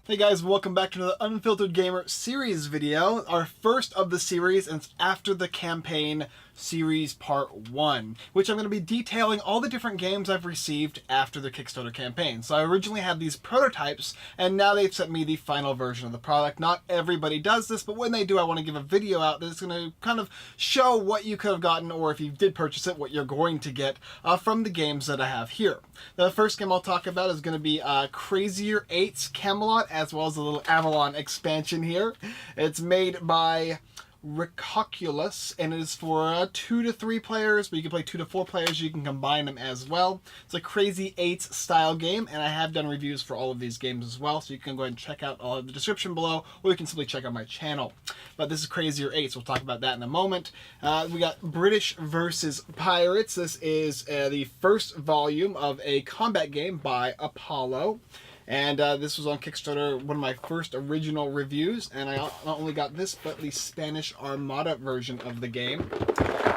Hey guys, welcome back to another Unfiltered Gamer series video. Our first of the series, and it's After the Campaign series part 1, which I'm going to be detailing all the different games I've received after the Kickstarter campaign. So I originally had these prototypes, and now they've sent me the final version of the product. Not everybody does this, but when they do, I want to give a video out that's going to kind of show what you could have gotten, or if you did purchase it, what you're going to get from the games that I have here. The first game I'll talk about is going to be Crazier Eights Camelot, as well as a little Avalon expansion here. It's made by Archepalago, and it is for 2 to 3 players, but you can play 2 to 4 players. You can combine them as well. It's a Crazy Eights style game, and I have done reviews for all of these games as well, so you can go ahead and check out all of the description below, or you can simply check out my channel. But this is Crazier Eights. We'll talk about that in a moment. We got British versus Pirates. This is the first volume of a combat game by Apollo. And this was on Kickstarter, one of my first original reviews, and I not only got this, but the Spanish Armada version of the game.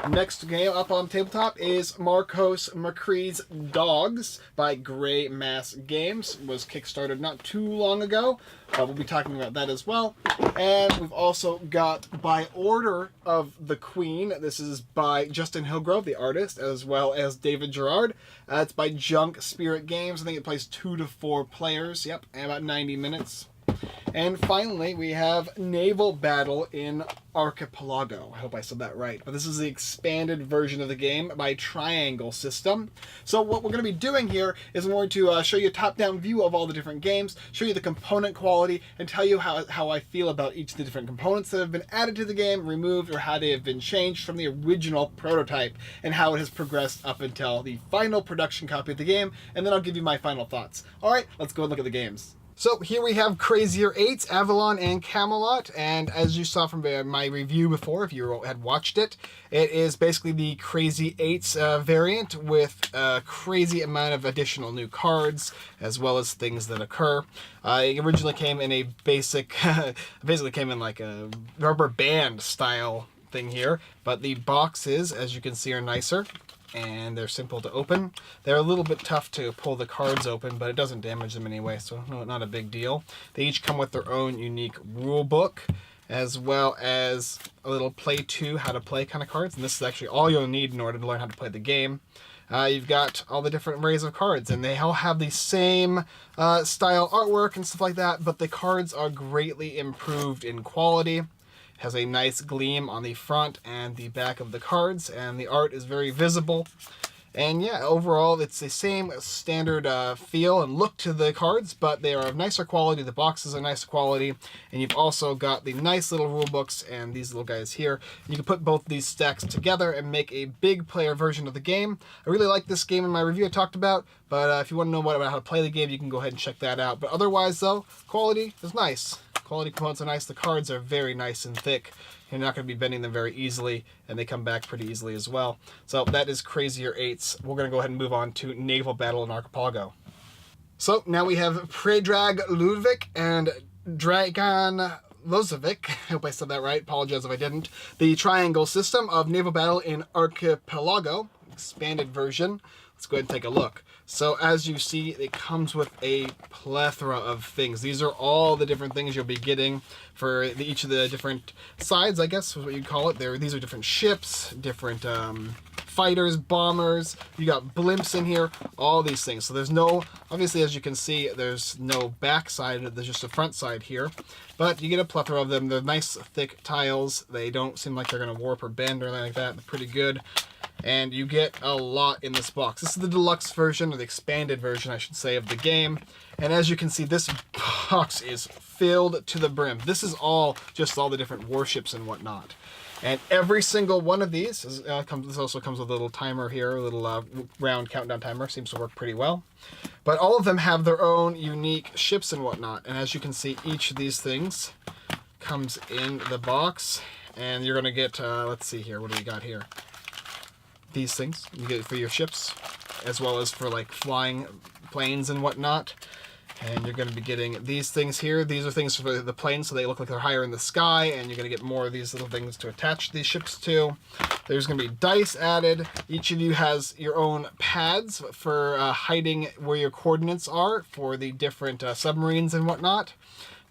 Next game up on tabletop is Marcos McCree's Dogs by Grey Mass Games. It was Kickstarted not too long ago. We'll be talking about that as well. And we've also got By Order of the Queen. This is by Justin Hillgrove, the artist, as well as David Gerard. It's by Junk Spirit Games. I think it plays 2 to 4 players. Yep, and about 90 minutes. And finally, we have Naval Battle in Archepalago. I hope I said that right. But this is the expanded version of the game by Triangle System. So what we're going to be doing here is I'm going to show you a top-down view of all the different games, show you the component quality, and tell you how I feel about each of the different components that have been added to the game, removed, or how they have been changed from the original prototype, and how it has progressed up until the final production copy of the game, and then I'll give you my final thoughts. Alright, let's go and look at the games. So here we have Crazier Eights, Avalon, and Camelot, and as you saw from my review before, if you had watched it, it is basically the Crazy Eights variant with a crazy amount of additional new cards, as well as things that occur. It originally came in a basic, basically came in like a rubber band style thing here, but the boxes, as you can see, are nicer. And they're simple to open. They're a little bit tough to pull the cards open, but it doesn't damage them anyway, so not a big deal. They each come with their own unique rule book, as well as a little play to how to play kind of cards, and this is actually all you'll need in order to learn how to play the game. You've got all the different arrays of cards, and they all have the same style artwork and stuff like that, but the cards are greatly improved in quality. Has a nice gleam on the front and the back of the cards, and the art is very visible. And yeah, overall it's the same standard feel and look to the cards, but they are of nicer quality. The boxes are nicer quality, and you've also got the nice little rule books and these little guys here. You can put both these stacks together and make a big player version of the game. I really like this game in my review I talked about, but if you want to know more about how to play the game, you can go ahead and check that out. But otherwise though, quality is nice. Quality components are nice. The cards are very nice and thick. You're not going to be bending them very easily, and they come back pretty easily as well. So that is Crazier Eights. We're going to go ahead and move on to Naval Battle in Archipelago. So now we have Predrag Ludwig and Dragan Lozovic. I hope I said that right. Apologize if I didn't. The Triangle System of Naval Battle in Archepalago, expanded version. Let's go ahead and take a look. So as you see, it comes with a plethora of things. These are all the different things you'll be getting for each of the different sides, I guess is what you'd call it. These are different ships, different fighters, bombers. You got blimps in here, all these things. So there's no, obviously as you can see, there's no back side, there's just a front side here. But you get a plethora of them. They're nice, thick tiles. They don't seem like they're going to warp or bend or anything like that. They're pretty good. And you get a lot in this box. This is the deluxe version, or the expanded version, I should say, of the game. And as you can see, this box is filled to the brim. This is all just all the different warships and whatnot. And every single one of these, this also comes with a little timer here, a little round countdown timer. Seems to work pretty well. But all of them have their own unique ships and whatnot. And as you can see, each of these things comes in the box. And you're going to get, let's see here, what do we got here? These things you get for your ships, as well as for like flying planes and whatnot. And you're going to be getting these things here. These are things for the planes, so they look like they're higher in the sky, and you're going to get more of these little things to attach these ships to. There's going to be dice added. Each of you has your own pads for hiding where your coordinates are for the different submarines and whatnot.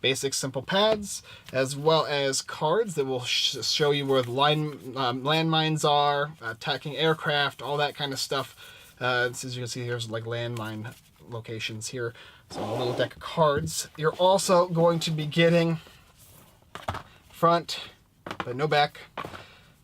Basic simple pads, as well as cards that will show you where the landmines are, attacking aircraft, all that kind of stuff. As you can see, here's like landmine locations here. So a little deck of cards. You're also going to be getting front, but no back,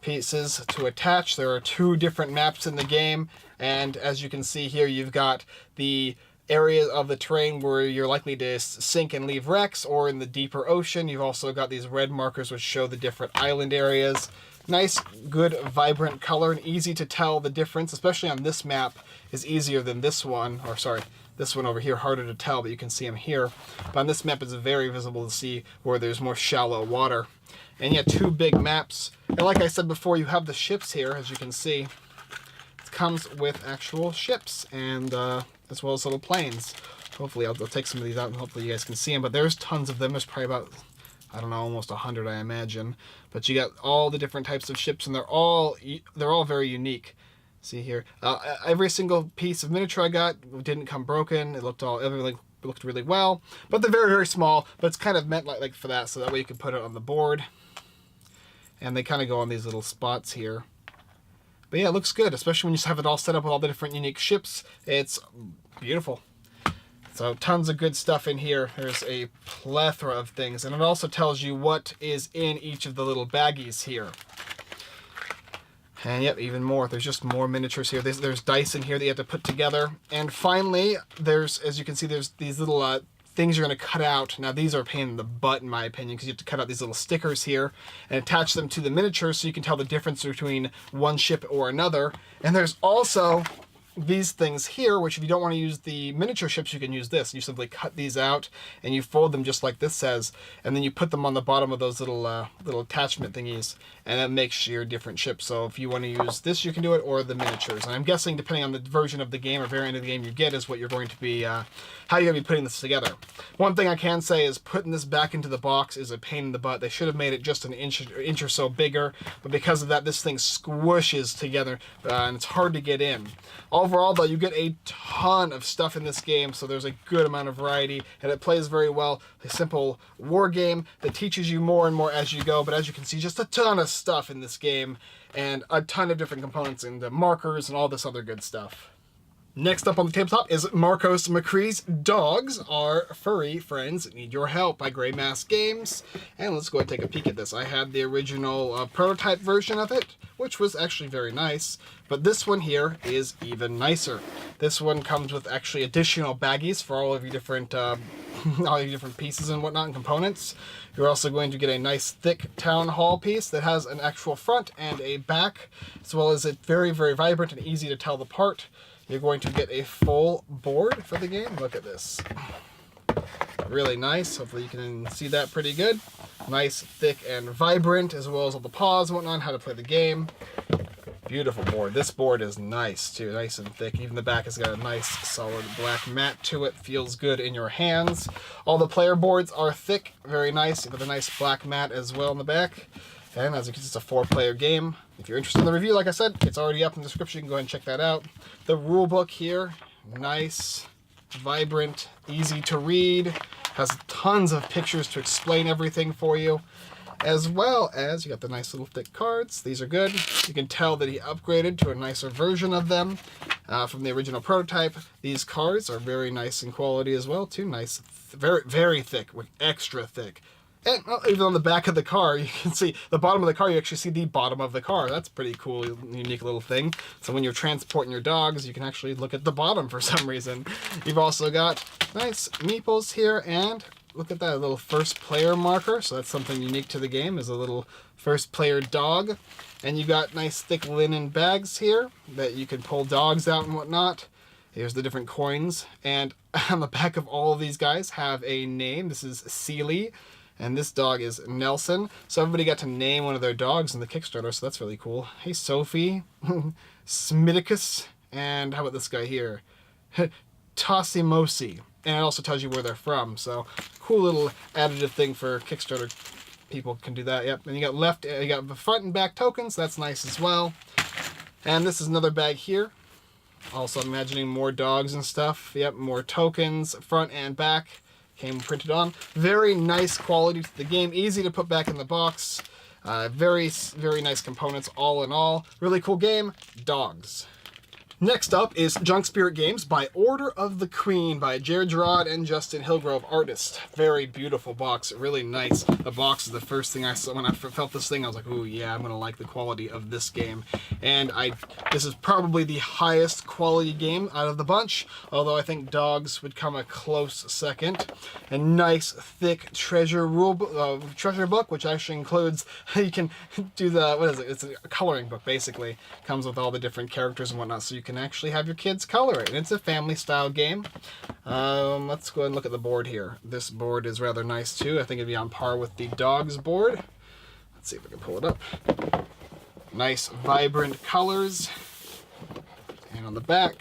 pieces to attach. There are 2 different maps in the game, and as you can see here, you've got the areas of the terrain where you're likely to sink and leave wrecks, or in the deeper ocean. You've also got these red markers which show the different island areas. Nice, good, vibrant color, and easy to tell the difference, especially on this map, is easier than this one, or sorry, this one over here, harder to tell, but you can see them here. But on this map, it's very visible to see where there's more shallow water. And you have 2 big maps. And like I said before, you have the ships here, as you can see. It comes with actual ships, and as well as little planes. Hopefully, I'll take some of these out, and hopefully you guys can see them. But there's tons of them. There's probably about, I don't know, almost 100, I imagine. But you got all the different types of ships, and they're all very unique. See here, every single piece of miniature I got didn't come broken. Everything looked really well, but they're very, very small. But it's kind of meant like for that, so that way you can put it on the board. And they kind of go on these little spots here. But yeah, it looks good, especially when you have it all set up with all the different unique ships. It's beautiful. So tons of good stuff in here. There's a plethora of things, and it also tells you what is in each of the little baggies here. And yep, even more. There's just more miniatures here. There's dice in here that you have to put together. And finally, as you can see, there's these little things you're going to cut out. Now, these are a pain in the butt, in my opinion, because you have to cut out these little stickers here and attach them to the miniature so you can tell the difference between one ship or another. And there's also these things here, which if you don't want to use the miniature ships, you can use this. You simply cut these out and you fold them just like this says, and then you put them on the bottom of those little attachment thingies, and that makes your different ships. So if you want to use this, you can do it, or the miniatures. And I'm guessing depending on the version of the game or variant of the game you get is what you're going to be, how you're going to be putting this together. One thing I can say is putting this back into the box is a pain in the butt. They should have made it just an inch or so bigger, but because of that, this thing squishes together and it's hard to get in. Overall, though, you get a ton of stuff in this game, so there's a good amount of variety, and it plays very well. A simple war game that teaches you more and more as you go, but as you can see, just a ton of stuff in this game, and a ton of different components and markers and all this other good stuff. Next up on the tabletop is Marcos McCree's Dogs Are Furry Friends Need Your Help by Grey Mask Games. And let's go ahead and take a peek at this. I had the original prototype version of it, which was actually very nice. But this one here is even nicer. This one comes with actually additional baggies for all of your different pieces and whatnot and components. You're also going to get a nice thick town hall piece that has an actual front and a back, as well as it's very, very vibrant and easy to tell apart. You're going to get a full board for the game. Look at this. Really nice. Hopefully you can see that pretty good. Nice, thick, and vibrant, as well as all the paws and whatnot, how to play the game. Beautiful board. This board is nice, too. Nice and thick. Even the back has got a nice, solid black mat to it. Feels good in your hands. All the player boards are thick. Very nice. With a nice black mat as well in the back. And as you can see, it's a 4-player game. If you're interested in the review, like I said, it's already up in the description. You can go ahead and check that out. The rule book here, nice, vibrant, easy to read. Has tons of pictures to explain everything for you. As well as you got the nice little thick cards. These are good. You can tell that he upgraded to a nicer version of them from the original prototype. These cards are very nice in quality as well, too. Nice, very, very thick, with extra thick. And even on the back of the car, you can see the bottom of the car, you actually see the bottom of the car. That's a pretty cool, unique little thing. So when you're transporting your dogs, you can actually look at the bottom for some reason. You've also got nice meeples here, and look at that, a little first player marker. So that's something unique to the game, is a little first player dog. And you got nice thick linen bags here that you can pull dogs out and whatnot. Here's the different coins. And on the back of all of these guys have a name. This is Sealy. And this dog is Nelson. So everybody got to name one of their dogs in the Kickstarter, so that's really cool. Hey, Sophie, Smidicus, and how about this guy here? Tossimosi. and it also tells you where they're from. So cool little additive thing for Kickstarter. People can do that. Yep. And you got the front and back tokens. That's nice as well. And this is another bag here. Also imagining more dogs and stuff. Yep, more tokens, front and back. Came printed on. Very nice quality to the game. Easy to put back in the box. Very, very nice components all in all. Really cool game. Dogs. Next up is Junk Spirit Games by Order of the Queen by Jared Gerard and Justin Hillgrove, artist. Very beautiful box, really nice. The box is the first thing I saw when I felt this thing. I was like, ooh, yeah, I'm gonna like the quality of this game. And this is probably the highest quality game out of the bunch, although I think Dogs would come a close second. A nice, thick treasure book, which actually includes, you can do what is it? It's a coloring book, basically. Comes with all the different characters and whatnot, so you can actually have your kids color it. And it's a family style game. Let's go ahead and look at the board here. This board is rather nice too. I think it'd be on par with the Dogs board. Let's see if I can pull it up. Nice vibrant colors. And on the back,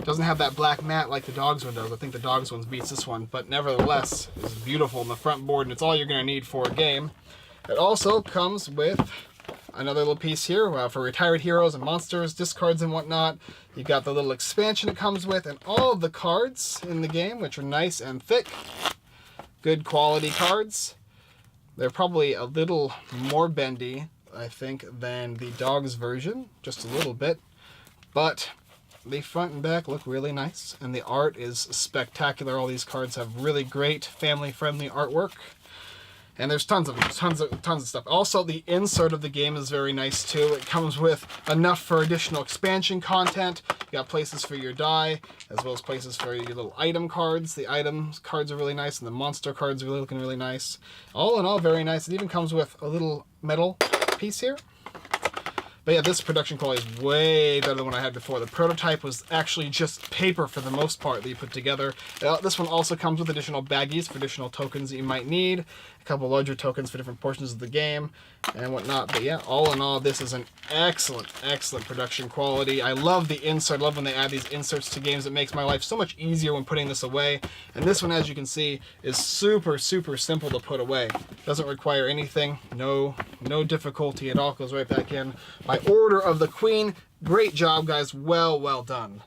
doesn't have that black mat like the Dogs one does. I think the Dogs one beats this one, but nevertheless is beautiful in the front board, and it's all you're going to need for a game. It also comes with another little piece here for retired heroes and monsters, discards and whatnot. You got the little expansion it comes with, and all of the cards in the game, which are nice and thick. Good quality cards. They're probably a little more bendy, I think, than the Dogs version, just a little bit. But the front and back look really nice, and the art is spectacular. All these cards have really great family-friendly artwork. And there's tons of stuff. Also, the insert of the game is very nice too. It comes with enough for additional expansion content. You got places for your die, as well as places for your little item cards. The items cards are really nice, and the monster cards are really looking really nice. All in all, very nice. It even comes with a little metal piece here. But yeah, this production quality is way better than what I had before. The prototype was actually just paper for the most part that you put together. This one also comes with additional baggies for additional tokens that you might need. A couple larger tokens for different portions of the game and whatnot. But yeah, all in all, this is an excellent, excellent production quality. I love the insert. I love when they add these inserts to games. It makes my life so much easier when putting this away. And this one, as you can see, is super, super simple to put away. Doesn't require anything. No difficulty at all. Goes right back in. By Order of the Queen. Great job, guys. Well done.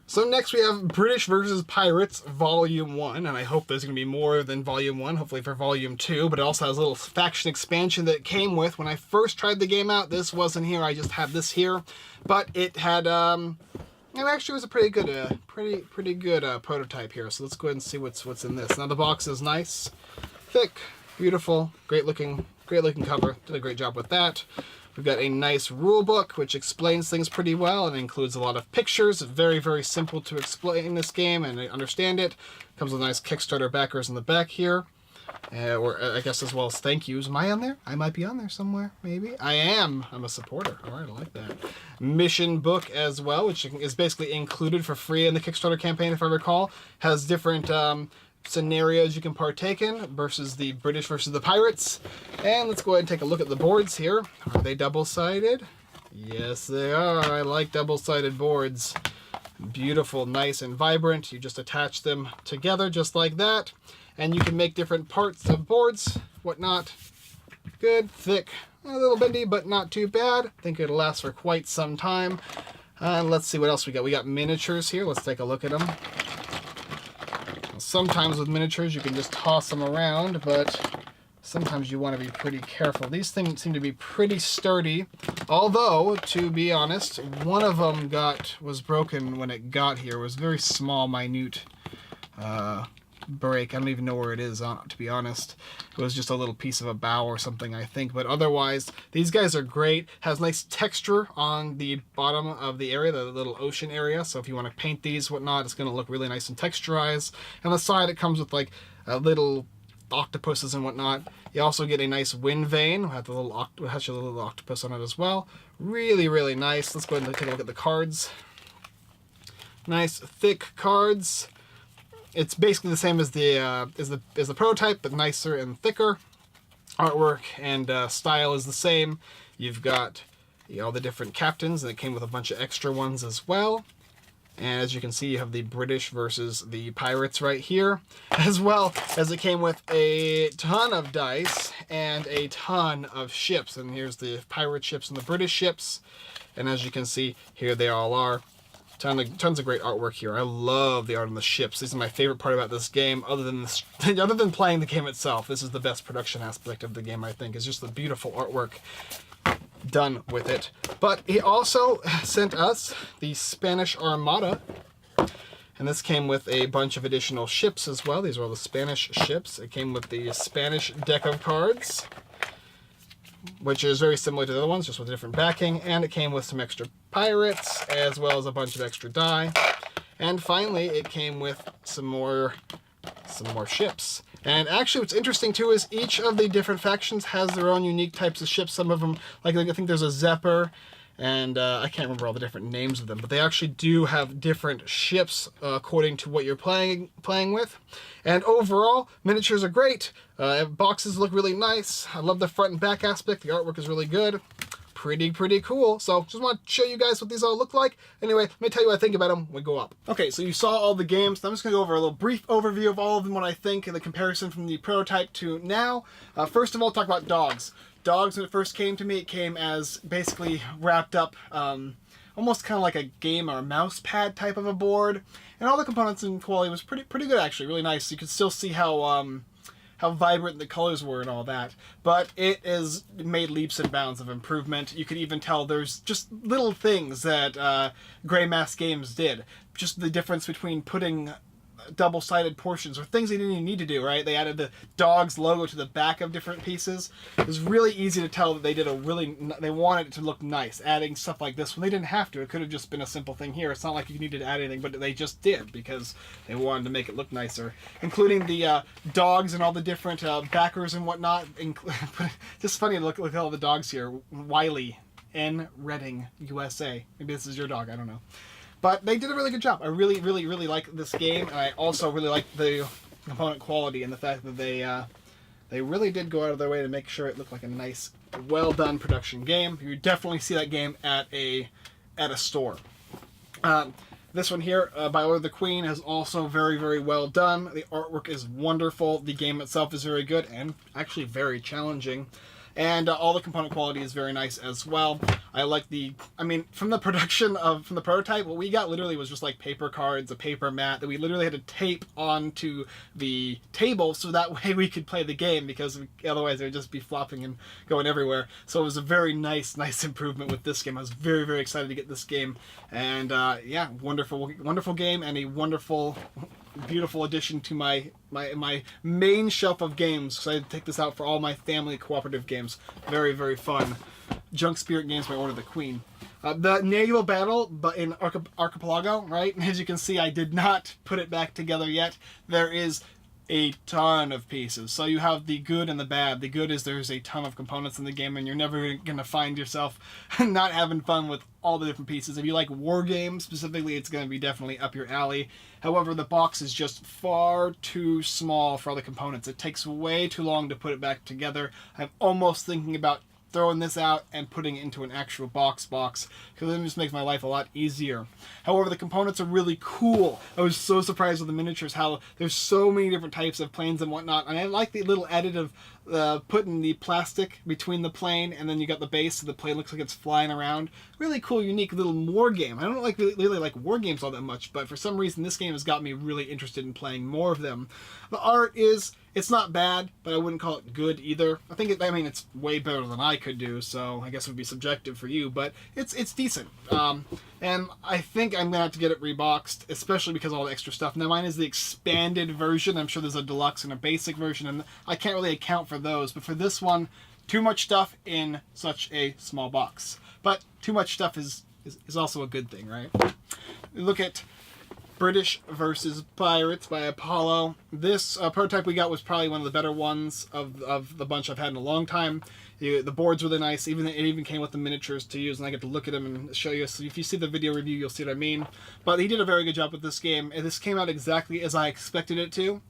So next we have British versus Pirates Volume 1, and I hope there's going to be more than Volume 1, hopefully for Volume 2, but it also has a little faction expansion that it came with. When I first tried the game out, this wasn't here, I just had this here, but it had, it actually was a pretty good prototype here, so let's go ahead and see what's in this. Now the box is nice, thick, beautiful, great looking cover, did a great job with that. We've got a nice rule book, which explains things pretty well and includes a lot of pictures. Very, very simple to explain this game and understand it. Comes with nice Kickstarter backers in the back here. Or I guess as well as thank yous. Am I on there? I might be on there somewhere, maybe. I am. I'm a supporter. All right, I like that. Mission book as well, which is basically included for free in the Kickstarter campaign, if I recall. Has different scenarios you can partake in versus the British versus the Pirates. And let's go ahead and take a look at the boards here. Are they double-sided? Yes, they are. I like double-sided boards. Beautiful, nice, and vibrant. You just attach them together just like that. And you can make different parts of boards, whatnot. Good, thick, a little bendy, but not too bad. I think it'll last for quite some time. Let's see what else we got. We got miniatures here. Let's take a look at them. Sometimes with miniatures you can just toss them around, but sometimes you want to be pretty careful. These things seem to be pretty sturdy, although, to be honest, one of them was broken when it got here. It was very small, minute break. I don't even know where it is, to be honest. It was just a little piece of a bow or something, I think. But otherwise, these guys are great. Has nice texture on the bottom of the area, the little ocean area. So if you want to paint these, whatnot, it's going to look really nice and texturized. And on the side, it comes with like a little octopuses and whatnot. You also get a nice wind vane. We'll have the little octopus on it as well. Really, really nice. Let's go ahead and take a look at the cards. Nice thick cards. It's basically the same as the prototype, but nicer and thicker. Artwork and style is the same. You've got all the different captains, and it came with a bunch of extra ones as well. And as you can see, you have the British versus the pirates right here, as well as it came with a ton of dice and a ton of ships. And here's the pirate ships and the British ships. And as you can see, here they all are. Tons of great artwork here. I love the art on the ships. This is my favorite part about this game, other than playing the game itself. This is the best production aspect of the game, I think. It's just the beautiful artwork done with it. But he also sent us the Spanish Armada, and this came with a bunch of additional ships as well. These are all the Spanish ships. It came with the Spanish deck of cards, which is very similar to the other ones, just with a different backing, and it came with some extra pirates, as well as a bunch of extra die. And finally, it came with some more ships. And actually, what's interesting too is each of the different factions has their own unique types of ships. Some of them, like I think there's a Zephyr, and I can't remember all the different names of them, but they actually do have different ships according to what you're playing with. And overall, miniatures are great. Boxes look really nice. I love the front and back aspect. The artwork is really good. Pretty cool. So just want to show you guys what these all look like. Anyway, let me tell you what I think about them when we go up. Okay, so you saw all the games. I'm just going to go over a little brief overview of all of them, what I think, and the comparison from the prototype to now. First of all, talk about dogs. Dogs, when it first came to me, it came as basically wrapped up, almost kind of like a game or a mouse pad type of a board. And all the components and quality was pretty good, actually. Really nice. You could still see how vibrant the colors were and all that. But it is made leaps and bounds of improvement. You could even tell there's just little things that Grey Mask Games did. Just the difference between putting double-sided portions or things they didn't even need to do, right? They added the dog's logo to the back of different pieces. It was really easy to tell that they wanted it to look nice, adding stuff like this when they didn't have to. It could have just been a simple thing here. It's not like you needed to add anything, but they just did because they wanted to make it look nicer, including the dogs and all the different backers and whatnot. Just funny to look at all the dogs here. Wiley N. Reading, USA. Maybe this is your dog, I don't know. But they did a really good job. I really like this game, and I also really like the component quality and the fact that they really did go out of their way to make sure it looked like a nice, well-done production game. You definitely see that game at a store. This one here, by Order of the Queen, is also very well done. The artwork is wonderful. The game itself is very good and actually very challenging. And all the component quality is very nice as well. I like from the prototype, what we got literally was just like paper cards, a paper mat that we literally had to tape onto the table so that way we could play the game, because otherwise it would just be flopping and going everywhere. So it was a very nice improvement with this game. I was very excited to get this game. And yeah, wonderful game, and a wonderful, beautiful addition to my main shelf of games, because I take this out for all my family cooperative games. Very fun. Junk Spirit Games by Order of the Queen. The Naval Battle, but in Archepalago, right? As you can see, I did not put it back together yet. There is a ton of pieces. So you have the good and the bad. The good is there's a ton of components in the game, and you're never going to find yourself not having fun with all the different pieces. If you like war games specifically, it's going to be definitely up your alley. However, the box is just far too small for all the components. It takes way too long to put it back together. I'm almost thinking about throwing this out and putting it into an actual box, because it just makes my life a lot easier. However, the components are really cool. I was so surprised with the miniatures, how there's so many different types of planes and whatnot, and I like the little additive putting the plastic between the plane, and then you got the base so the plane looks like it's flying around. Really cool, unique little war game. I don't really like war games all that much, but for some reason this game has got me really interested in playing more of them. The art it's not bad, but I wouldn't call it good either. It's way better than I could do, so I guess it would be subjective for you, but it's decent. And I think I'm gonna have to get it reboxed, especially because of all the extra stuff. Now mine is the expanded version. I'm sure there's a deluxe and a basic version, and I can't really account for those. But for this one, too much stuff in such a small box. But too much stuff is also a good thing, right? Look at British versus Pirates by Apollo. This prototype we got was probably one of the better ones of the bunch I've had in a long time. The board's really nice. It even came with the miniatures to use, and I get to look at them and show you. So if you see the video review, you'll see what I mean. But he did a very good job with this game. And this came out exactly as I expected it to.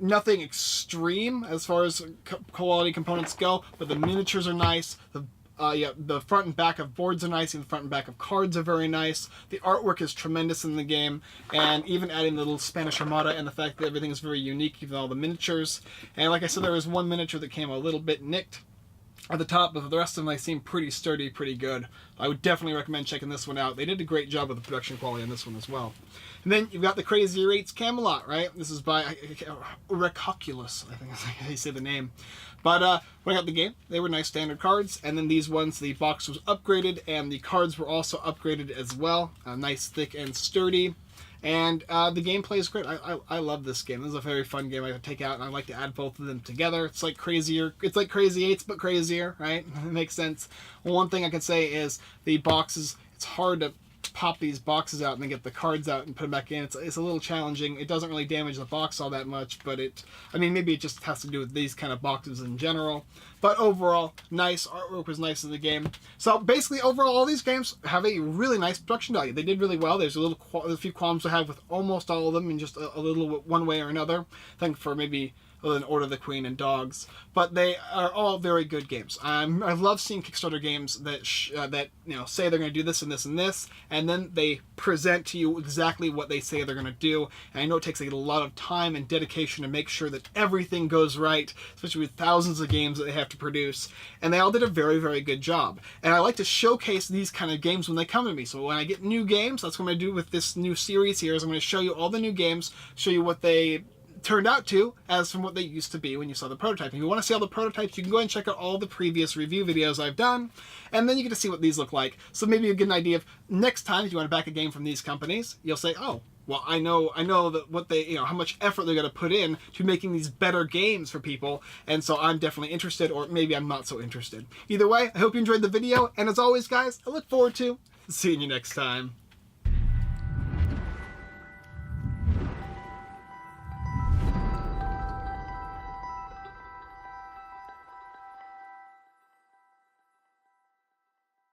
Nothing extreme as far as quality components go, but the miniatures are nice. The Yeah, the front and back of boards are nice, and the front and back of cards are very nice. The artwork is tremendous in the game, and even adding the little Spanish Armada and the fact that everything is very unique, even all the miniatures. And like I said, there was one miniature that came a little bit nicked at the top, but the rest of them, they seem pretty sturdy, pretty good. I would definitely recommend checking this one out. They did a great job with the production quality on this one as well. And then you've got the Crazier Eights Camelot, right? This is by Recoculus, I think is how you say the name. But when I got the game, they were nice standard cards. And then these ones, the box was upgraded, and the cards were also upgraded as well. Nice, thick, and sturdy. And the gameplay is great. I love this game. This is a very fun game I can take out, and I like to add both of them together. It's like Crazier. It's like Crazy Eights, but crazier, right? It makes sense. One thing I can say is the boxes, it's hard to pop these boxes out and then get the cards out and put them back in. It's a little challenging. It doesn't really damage the box all that much, but I mean, maybe it just has to do with these kind of boxes in general. But overall, nice. Artwork was nice in the game. So basically, overall, all these games have a really nice production value. They did really well. There's a few qualms I have with almost all of them, in just a little one way or another. I think for maybe other than Order of the Queen and Dogs, but they are all very good games. I love seeing Kickstarter games that say they're going to do this and this and this, and then they present to you exactly what they say they're going to do. And I know it takes a lot of time and dedication to make sure that everything goes right, especially with thousands of games that they have to produce. And they all did a very, very good job. And I like to showcase these kind of games when they come to me. So when I get new games, that's what I'm going to do with this new series here. Is I'm going to show you all the new games, show you what they turned out to as from what they used to be when you saw the prototype. If you want to see all the prototypes, you can go ahead and check out all the previous review videos I've done, and then you get to see what these look like. So maybe you get an idea of next time if you want to back a game from these companies, you'll say, oh, well, I know that what they, how much effort they're going to put in to making these better games for people, and so I'm definitely interested, or maybe I'm not so interested. Either way, I hope you enjoyed the video, and as always, guys, I look forward to seeing you next time.